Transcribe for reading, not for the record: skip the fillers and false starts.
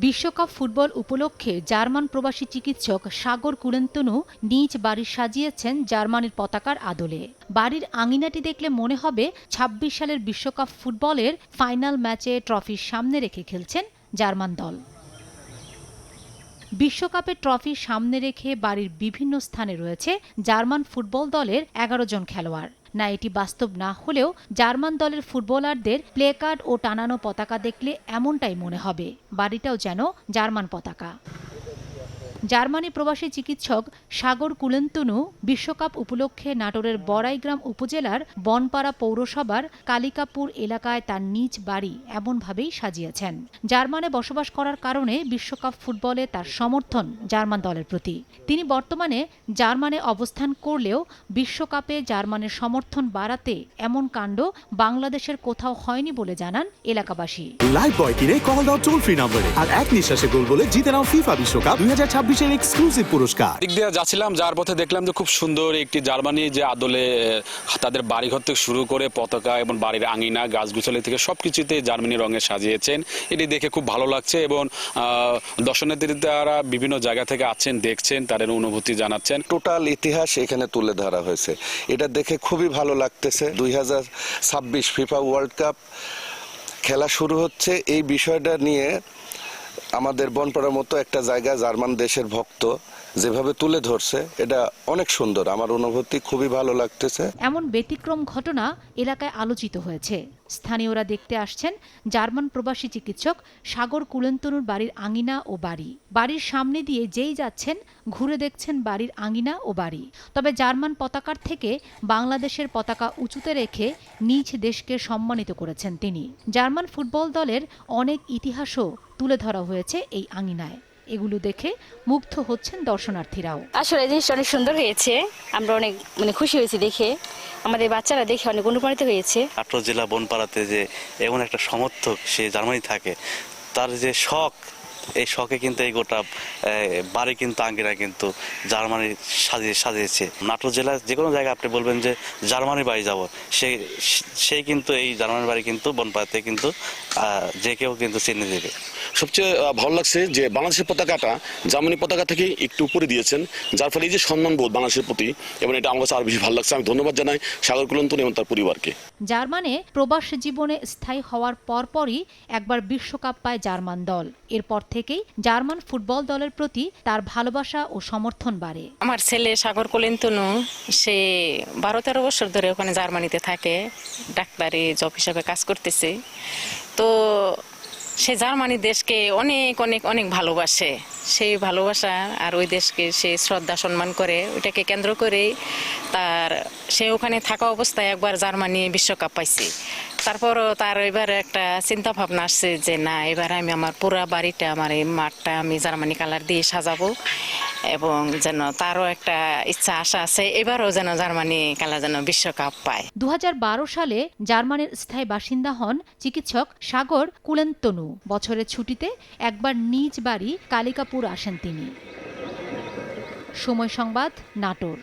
বিশ্বকাপ ফুটবল উপলক্ষে জার্মান প্রবাসী চিকিৎসক সাগর কুলেন্তনু নিজ বাড়ি সাজিয়েছেন জার্মানির পতাকার আদলে। বাড়ির আঙিনাটি দেখলে মনে হবে ২৬ সালের বিশ্বকাপ ফুটবলের ফাইনাল ম্যাচে ট্রফির সামনে রেখে খেলছেন জার্মান দল। বিশ্বকাপের ট্রফি সামনে রেখে বাড়ির বিভিন্ন স্থানে রয়েছে জার্মান ফুটবল দলের ১১ জন খেলোয়াড়। না, এটি বাস্তব না হলেও জার্মান দলের ফুটবলারদের প্লেকার্ড ও টানানো পতাকা দেখলে এমনটাই মনে হবে, বাড়িটাও যেন জার্মান পতাকা। জার্মানি প্রবাসী চিকিৎসক সাগর কুলেন্তনু বিশ্বকাপ উপলক্ষে নাটোরের বড়াইগ্রাম উপজেলার বনপাড়া পৌরসভার কালিকাপুর এলাকায় তার নিজ বাড়ি এমনভাবেই সাজিয়েছেন। জার্মানে বসবাস করার কারণে বিশ্বকাপ ফুটবলে তার সমর্থন জার্মান দলের প্রতি। তিনি বর্তমানে জার্মানে অবস্থান করলেও বিশ্বকাপে জার্মানের সমর্থন বাড়াতে এমন কাণ্ড বাংলাদেশের কোথাও হয়নি বলে জানান এলাকাবাসী। লাইফবয় কিনে কল দাও টোল ফ্রি নম্বরে, আর এক নিঃশ্বাসে গোল বলে জিতে নাও ফিফা বিশ্বকাপ 2026 এক্সক্লুসিভ পুরস্কার। দিক দিয়ে যাচ্ছিলাম, যার পথে দেখলাম যে খুব সুন্দর একটি জার্মানি যে আদলে তাদের বাড়িঘর থেকে শুরু করে পতাকা এবং বাড়ির আঙিনা গাছগুছালি থেকে সবকিছুতে জার্মানি রঙে সাজিয়েছেন। এটি দেখে খুব ভালো লাগছে এবং দর্শনার্থীরা বিভিন্ন জায়গা থেকে আছেন, দেখছেন, তাদের অনুভূতি জানাচ্ছেন। টোটাল ইতিহাস এখানে তুলে ধরা হয়েছে, এটা দেখে খুবই ভালো লাগতেছে। 2026 ফিফা ওয়ার্ল্ড কাপ খেলা শুরু হচ্ছে, এই বিষয়টা নিয়ে আমাদের বনপাড়ার মতো একটা জায়গা জার্মান দেশের ভক্ত যেভাবে তুলে ধরছে, এটা অনেক সুন্দর। আমার অনুভূতি খুবই ভালো লাগতেছে। এমন ব্যতিক্রম ঘটনা এলাকায় আলোচিত হয়েছে। স্থানীয়রা দেখতে আসছেন জার্মান প্রবাসী চিকিৎসক সাগর কুলেন্তনুর বাড়ির আঙিনা ও বাড়ি। বাড়ির সামনে দিয়ে যেই যাচ্ছেন ঘুরে দেখছেন বাড়ির আঙিনা ও বাড়ি। তবে জার্মান পতাকার থেকে বাংলাদেশের পতাকা উঁচুতে রেখে নিজ দেশকে সম্মানিত করেছেন তিনি। জার্মান ফুটবল দলের অনেক ইতিহাসও তুলে ধরা হয়েছে এই আঙিনায়। এগুলো দেখে মুগ্ধ হচ্ছেন দর্শনার্থীরাও। আসলে জিনিসটা অনেক সুন্দর হয়েছে, আমরা অনেক খুশি হয়েছি দেখে, আমাদের বাচ্চারা দেখে অনেক অনুপ্রাণিত হয়েছে। নাটোর জেলা বনপাড়াতে যে এমন একটা সমর্থক সে জার্মানি থাকে, তার যে শখ, এই শখে কিন্তু এই গোটা বাড়ি কিন্তু আঙ্গিনা কিন্তু জার্মানি সাজিয়েছে। নাটোর জেলার যে কোনো জায়গায় আপনি বলবেন যে জার্মানির বাড়ি যাব, সেই কিন্তু এই জার্মানির বাড়ি কিন্তু বনপাড়াতে কিন্তু যে কেউ কিন্তু চিনে দেবে। সবচেয়ে ভালো লাগছে যে বাংলাদেশের পতাকাটা জার্মানি পতাকা থেকে একটু উপরে দিয়েছেন, যার ফলে এই যে সম্মানবোধ বাংলাদেশের প্রতি, এবং এটা আমার কাছে আরো বেশি ভালো লাগছে। আমি ধন্যবাদ জানাই সাগর কুলেন্তনু এবং তার পরিবারকে। জার্মানে প্রবাস জীবনে স্থায়ী হওয়ার পরপরই একবার বিশ্বকাপ পায় জার্মান দল। এরপর থেকেই জার্মান ফুটবল দলের প্রতি তার ভালোবাসা ও সমর্থন বাড়ে। আমার ছেলে সাগর কুলেন্তনু, সে 12-13 বছর ধরে ওখানে জার্মানিতে থাকে, ডাক্তারি জব হিসাবে কাজ করতেছে। তো সে জার্মানি দেশকে অনেক অনেক অনেক ভালোবাসে। সেই ভালোবাসা আর ওই দেশকে সে শ্রদ্ধা সম্মান করে, ওইটাকে কেন্দ্র করে সে ওখানে থাকা অবস্থায় একবার জার্মানি বিশ্বকাপ পাইছে। তারপরও তার এবার একটা চিন্তা ভাবনা আসছে যে না, এবার আমি আমার পুরা বাড়িটা, আমার এই মাঠটা আমি জার্মানি কালার দিয়ে সাজাবো, এবং যেন তারও একটা ইচ্ছা আশা আছে এবারও যেন জার্মানি কালার যেন বিশ্বকাপ পায়। 2012 সালে জার্মানির স্থায়ী বাসিন্দা হন চিকিৎসক সাগর কুলেন্তনু। বছরের ছুটিতে একবার নিজ বাড়ি কালিকাপুর আসেন তিনি। সময় সংবাদ, নাটোর।